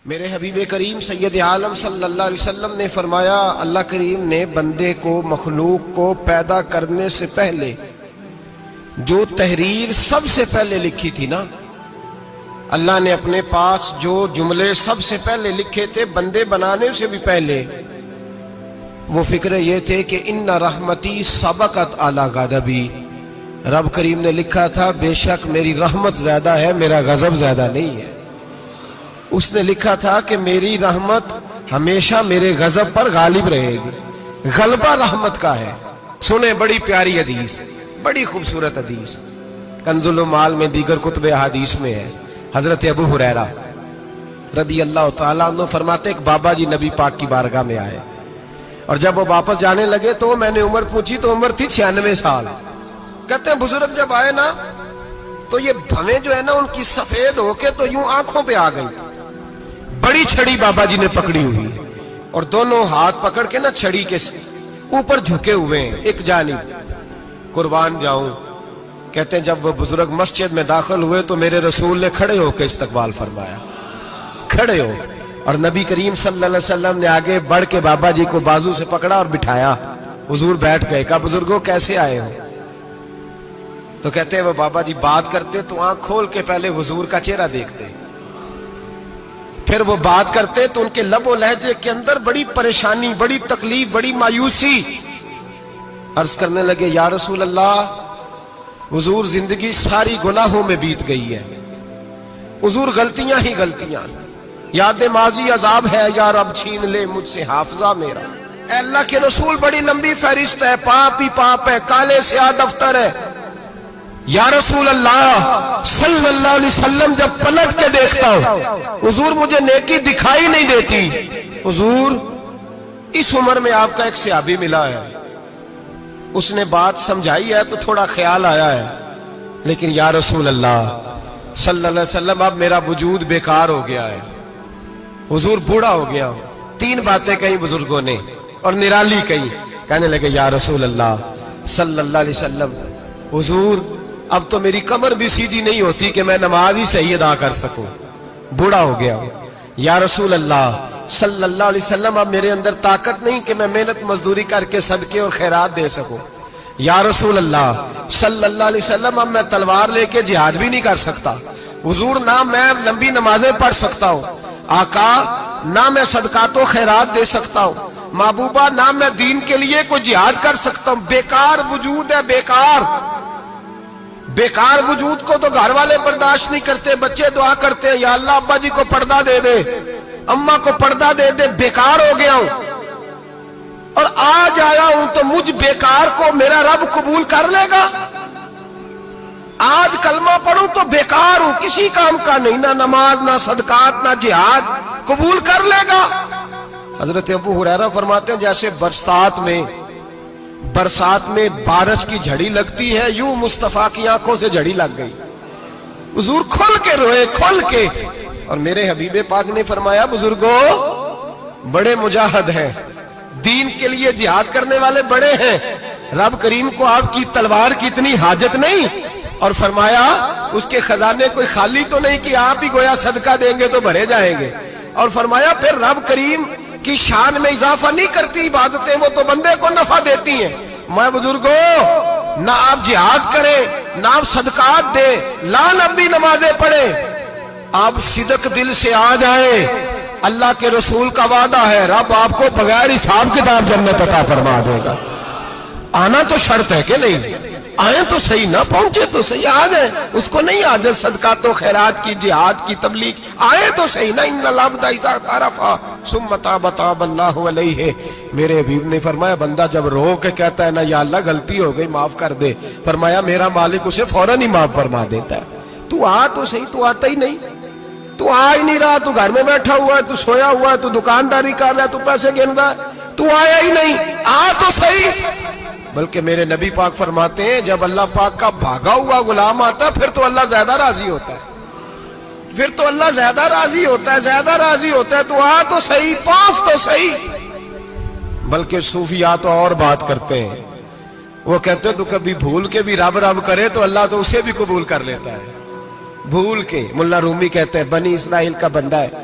میرے حبیب کریم سید عالم صلی اللہ علیہ وسلم نے فرمایا، اللہ کریم نے بندے کو، مخلوق کو پیدا کرنے سے پہلے جو تحریر سب سے پہلے لکھی تھی نا، اللہ نے اپنے پاس جو جملے سب سے پہلے لکھے تھے بندے بنانے سے بھی پہلے، وہ فکر یہ تھے کہ ان رحمتی سبقت اعلی غضبی، رب کریم نے لکھا تھا بے شک میری رحمت زیادہ ہے، میرا غضب زیادہ نہیں ہے۔ اس نے لکھا تھا کہ میری رحمت ہمیشہ میرے غضب پر غالب رہے گی، غلبہ رحمت کا ہے۔ سنیں بڑی پیاری حدیث، بڑی خوبصورت حدیث، کنز المال میں دیگر کتب احادیث میں ہے۔ حضرت ابو ہریرہ رضی اللہ تعالیٰ عنہ فرماتے ایک بابا جی نبی پاک کی بارگاہ میں آئے، اور جب وہ واپس جانے لگے تو میں نے عمر پوچھی تو عمر تھی 96 سال۔ کہتے ہیں بزرگ جب آئے نا تو یہ بھویں جو ہے نا ان کی سفید ہو کے تو یوں آنکھوں پہ آ گئی، بڑی چھڑی بابا جی نے پکڑی ہوئی اور دونوں ہاتھ پکڑ کے نا چھڑی کے اوپر جھکے ہوئے ہیں ایک جانب، قربان جاؤں۔ کہتے ہیں جب وہ بزرگ مسجد میں داخل ہوئے تو میرے رسول نے کھڑے ہو کے استقبال فرمایا، کھڑے ہو، اور نبی کریم صلی اللہ علیہ وسلم نے آگے بڑھ کے بابا جی کو بازو سے پکڑا اور بٹھایا۔ حضور بیٹھ گئے، کہا بزرگوں کیسے آئے ہو؟ تو کہتے ہیں وہ بابا جی بات کرتے تو آنکھ کھول کے پہلے حضور کا چہرہ دیکھتے، پھر وہ بات کرتے تو ان کے لب و لہجے کے اندر بڑی پریشانی، بڑی تکلیف، بڑی مایوسی۔ عرض کرنے لگے یا رسول اللہ، حضور زندگی ساری گناہوں میں بیت گئی ہے، حضور غلطیاں ہی غلطیاں، یاد ماضی عذاب ہے، یا رب چھین لے مجھ سے حافظہ میرا۔ اے اللہ کے رسول بڑی لمبی فہرست ہے، پاپ ہی پاپ ہے، کالے سیاہ دفتر ہے۔ یا رسول اللہ صلی اللہ علیہ وسلم جب پلٹ کے دیکھتا ہوں حضور مجھے نیکی دکھائی نہیں دیتی۔ حضور اس عمر میں آپ کا ایک صحابی ملا ہے، اس نے بات سمجھائی ہے تو تھوڑا خیال آیا ہے، لیکن یا رسول اللہ صلی اللہ علیہ وسلم اب میرا وجود بیکار ہو گیا ہے، حضور بوڑھا ہو گیا ہوں۔ تین باتیں کہیں بزرگوں نے اور نرالی کہیں، کہنے لگے یا رسول اللہ صلی اللہ علیہ وسلم، حضور اب تو میری کمر بھی سیدھی نہیں ہوتی کہ میں نماز ہی صحیح ادا کر سکوں، بوڑھا ہو گیا ہوں۔ یا رسول اللہ صلی اللہ علیہ وسلم اب میرے اندر طاقت نہیں کہ میں محنت مزدوری کر کے صدقے اور خیرات دے سکوں۔ یا رسول اللہ صلی اللہ علیہ وسلم اب میں تلوار لے کے جہاد بھی نہیں کر سکتا، حضور نہ میں لمبی نمازیں پڑھ سکتا ہوں، آقا نہ میں صدقات و خیرات دے سکتا ہوں، محبوبہ نہ میں دین کے لیے کوئی جہاد کر سکتا ہوں، بیکار وجود ہے، بیکار بیکار وجود کو تو گھر والے برداشت نہیں کرتے، بچے دعا کرتے ہیں یا اللہ ابا جی کو پردہ دے دے، اماں کو پردہ دے دے، بیکار ہو گیا ہوں اور آج آیا ہوں تو مجھ بیکار کو میرا رب قبول کر لے گا؟ آج کلمہ پڑھوں تو بیکار ہوں، کسی کام کا نہیں، نہ نماز نہ صدقات نہ جہاد، قبول کر لے گا؟ حضرت ابو ہریرہ فرماتے ہیں جیسے برسات میں بارش کی جھڑی لگتی ہے، یوں مصطفیٰ کی آنکھوں سے جھڑی لگ گئی، حضور کھل کے روئے، کھل کے۔ اور میرے حبیب پاک نے فرمایا بزرگوں بڑے مجاہد ہیں، دین کے لیے جہاد کرنے والے بڑے ہیں، رب کریم کو آپ کی تلوار کی اتنی حاجت نہیں، اور فرمایا اس کے خزانے کوئی خالی تو نہیں کہ آپ ہی گویا صدقہ دیں گے تو بھرے جائیں گے، اور فرمایا پھر رب کریم کی شان میں اضافہ نہیں کرتی عبادتیں، وہ تو بندے کو نفع دیتی ہیں۔ میں بزرگوں نہ آپ جہاد کریں، نہ آپ صدقات دیں، لا لمبی نمازیں پڑھیں، آپ صدق دل سے آ جائیں، اللہ کے رسول کا وعدہ ہے رب آپ کو بغیر حساب کتاب جنت عطا فرما دے گا۔ آنا تو شرط ہے کہ نہیں؟ آئیں تو صحیح، نہ پہنچے تو صحیح، آ جائیں، اس کو نہیں عادت صدقات و خیرات کی، جہاد کی، تبلیغ، آئے تو صحیح نا۔ ان العبد اذا عرف ثم تاب تاب اللہ علیہ۔ میرے حبیب نے فرمایا بندہ جب رو کے کہتا ہے نا یا اللہ غلطی ہو گئی معاف کر دے، فرمایا میرا مالک اسے فوراً ہی معاف فرما دیتا ہے۔ تو آ تو صحیح، تو آتا ہی نہیں، تو آ ہی نہیں رہا، تو گھر میں بیٹھا ہوا ہے، تو سویا ہوا ہے، تو دکانداری کر رہا ہے، تو پیسے گن رہا ہے، تو آیا ہی نہیں، آ تو صحیح۔ بلکہ میرے نبی پاک فرماتے ہیں جب اللہ پاک کا بھاگا ہوا غلام آتا ہے پھر تو اللہ زیادہ راضی ہوتا ہے، پھر تو اللہ زیادہ راضی ہوتا ہے، زیادہ راضی ہوتا ہے، تو آ تو صحیح، پہنچ تو صحیح۔ بلکہ صوفیاء تو اور بات کرتے ہیں، وہ کہتے ہیں تو کبھی بھول کے بھی رب رب کرے تو اللہ تو اسے بھی قبول کر لیتا ہے، بھول کے۔ ملا رومی کہتے ہیں بنی اسرائیل کا بندہ ہے،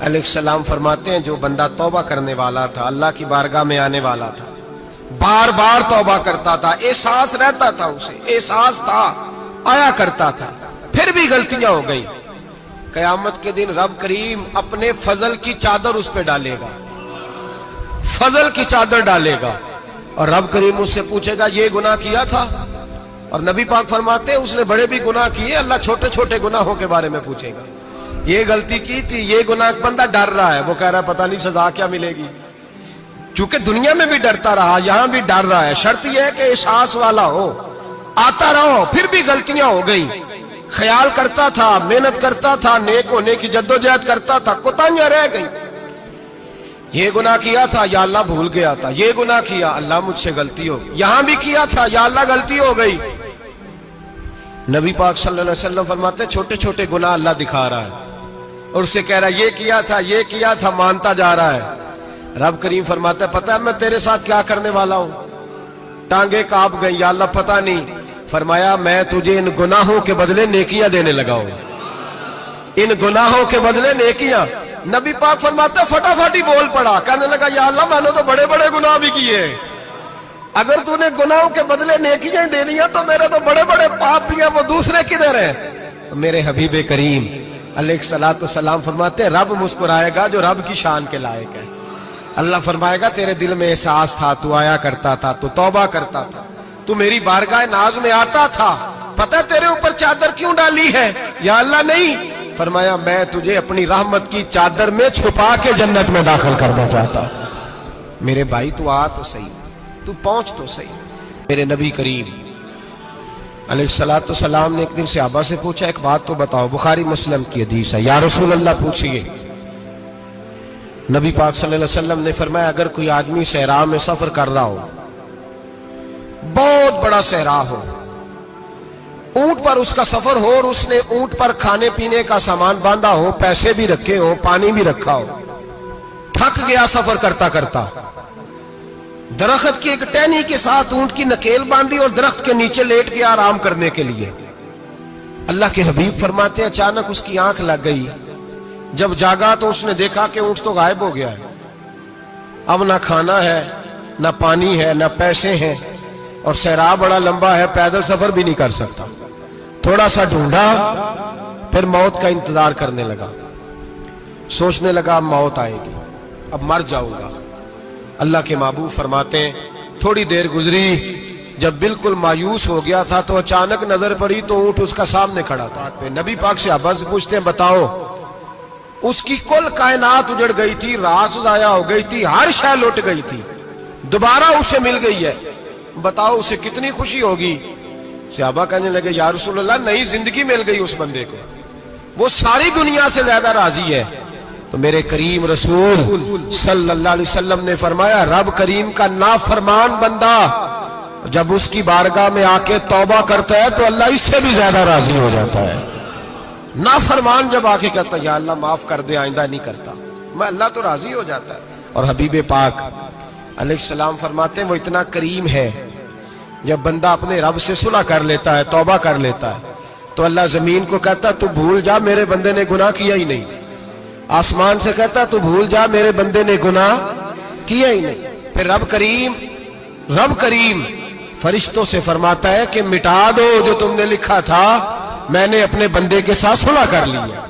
علیہ السلام فرماتے ہیں جو بندہ توبہ کرنے والا تھا، اللہ کی بارگاہ میں آنے والا تھا، بار بار توبہ کرتا تھا، احساس رہتا تھا، اسے احساس تھا، آیا کرتا تھا، پھر بھی غلطیاں ہو گئی، قیامت کے دن رب کریم اپنے فضل کی چادر اس پہ ڈالے گا، فضل کی چادر ڈالے گا، اور رب کریم اس سے پوچھے گا یہ گناہ کیا تھا؟ اور نبی پاک فرماتے ہیں اس نے بڑے بھی گناہ کیے، اللہ چھوٹے چھوٹے گناہوں کے بارے میں پوچھے گا، یہ غلطی کی تھی، یہ گناہ، بندہ ڈر رہا ہے، وہ کہہ رہا ہے پتہ نہیں سزا کیا ملے گی، کیونکہ دنیا میں بھی ڈرتا رہا، یہاں بھی ڈر رہا ہے، شرط یہ ہے کہ احساس والا ہو، آتا رہو، پھر بھی غلطیاں ہو گئیں، خیال کرتا تھا، محنت کرتا تھا، نیک ہونے کی جدوجہد کرتا تھا، کوتاہیاں رہ گئیں، یہ گناہ کیا تھا یا اللہ بھول گیا تھا، یہ گناہ کیا اللہ مجھ سے غلطی ہو گئی، یہاں بھی کیا تھا یا اللہ غلطی ہو گئی۔ نبی پاک صلی اللہ علیہ وسلم فرماتے ہیں چھوٹے چھوٹے گناہ اللہ دکھا رہا ہے اور اسے کہہ رہا ہے یہ کیا تھا، مانتا جا رہا ہے۔ رب کریم فرماتا ہے پتہ ہے میں تیرے ساتھ کیا کرنے والا ہوں؟ ٹانگیں کانپ گئیں، یا اللہ پتہ نہیں، فرمایا میں تجھے ان گناہوں کے بدلے نیکیاں دینے لگا ہوں، ان گناہوں کے بدلے نیکیاں۔ نبی پاک فرماتا ہے فٹافٹ ہی بول پڑا، کہنے لگا یا اللہ میں نے تو بڑے بڑے گناہ بھی کیے، اگر تو نے گناہوں کے بدلے نیکیاں دے دیا تو میرے تو بڑے بڑے پاپ بھی ہیں، وہ دوسرے کدھر ہیں؟ میرے حبیب کریم علیہ الصلوۃ والسلام فرماتے ہیں رب مسکرائے گا جو رب کی شان کے لائق ہے، اللہ فرمائے گا تیرے دل میں احساس تھا، تو آیا کرتا تھا، تو توبہ کرتا تھا، تو میری بارگاہ ناز میں آتا تھا، پتہ تیرے اوپر چادر کیوں ڈالی ہے؟ یا اللہ نہیں، فرمایا میں تجھے اپنی رحمت کی چادر میں چھپا کے جنت میں داخل کرنا چاہتا ہوں۔ میرے بھائی تو آ تو صحیح، تو پہنچ تو صحیح۔ میرے نبی کریم علیہ الصلوۃ والسلام نے ایک دن صحابہ سے پوچھا ایک بات تو بتاؤ، بخاری مسلم کی حدیث ہے، یا رسول اللہ پوچھئے۔ نبی پاک صلی اللہ علیہ وسلم نے فرمایا اگر کوئی آدمی صحرا میں سفر کر رہا ہو، بہت بڑا صحرا ہو، اونٹ پر اس کا سفر ہو اور اس نے اونٹ پر کھانے پینے کا سامان باندھا ہو، پیسے بھی رکھے ہو، پانی بھی رکھا ہو، تھک گیا سفر کرتا کرتا، درخت کی ایک ٹہنی کے ساتھ اونٹ کی نکیل باندھی اور درخت کے نیچے لیٹ گیا آرام کرنے کے لیے۔ اللہ کے حبیب فرماتے ہیں اچانک اس کی آنکھ لگ گئی، جب جاگا تو اس نے دیکھا کہ اونٹ تو غائب ہو گیا ہے، اب نہ کھانا ہے، نہ پانی ہے، نہ پیسے ہیں، اور صحرا بڑا لمبا ہے، پیدل سفر بھی نہیں کر سکتا۔ تھوڑا سا ڈھونڈا، پھر موت کا انتظار کرنے لگا، سوچنے لگا اب موت آئے گی، اب مر جاؤں گا۔ اللہ کے محبوب فرماتے ہیں تھوڑی دیر گزری، جب بالکل مایوس ہو گیا تھا تو اچانک نظر پڑی تو اونٹ اس کا سامنے کھڑا تھا۔ نبی پاک سے عباس پوچھتے ہیں بتاؤ، اس کی کل کائنات اجڑ گئی تھی، راز ضائع ہو گئی تھی، ہر شے لٹ گئی تھی، دوبارہ اسے مل گئی ہے، بتاؤ اسے کتنی خوشی ہوگی؟ صحابہ کہنے لگے یا رسول اللہ نئی زندگی مل گئی اس بندے کو، وہ ساری دنیا سے زیادہ راضی ہے۔ تو میرے کریم رسول صلی اللہ علیہ وسلم نے فرمایا رب کریم کا نافرمان بندہ جب اس کی بارگاہ میں آ کے توبہ کرتا ہے تو اللہ اس سے بھی زیادہ راضی ہو جاتا ہے۔ نافرمان جب آ کے کہتا ہے یا اللہ معاف کر دے، آئندہ نہیں کرتا، میں اللہ تو راضی ہو جاتا ہے۔ اور حبیب پاک علیہ السلام فرماتے ہیں وہ اتنا کریم ہے، جب بندہ اپنے رب سے صلح کر لیتا ہے، توبہ کر لیتا ہے، تو اللہ زمین کو کہتا تو بھول جا میرے بندے نے گناہ کیا ہی نہیں، آسمان سے کہتا تو بھول جا میرے بندے نے گناہ کیا ہی نہیں۔ پھر رب کریم فرشتوں سے فرماتا ہے کہ مٹا دو جو تم نے لکھا تھا، میں نے اپنے بندے کے ساتھ صلح کر لی ہے۔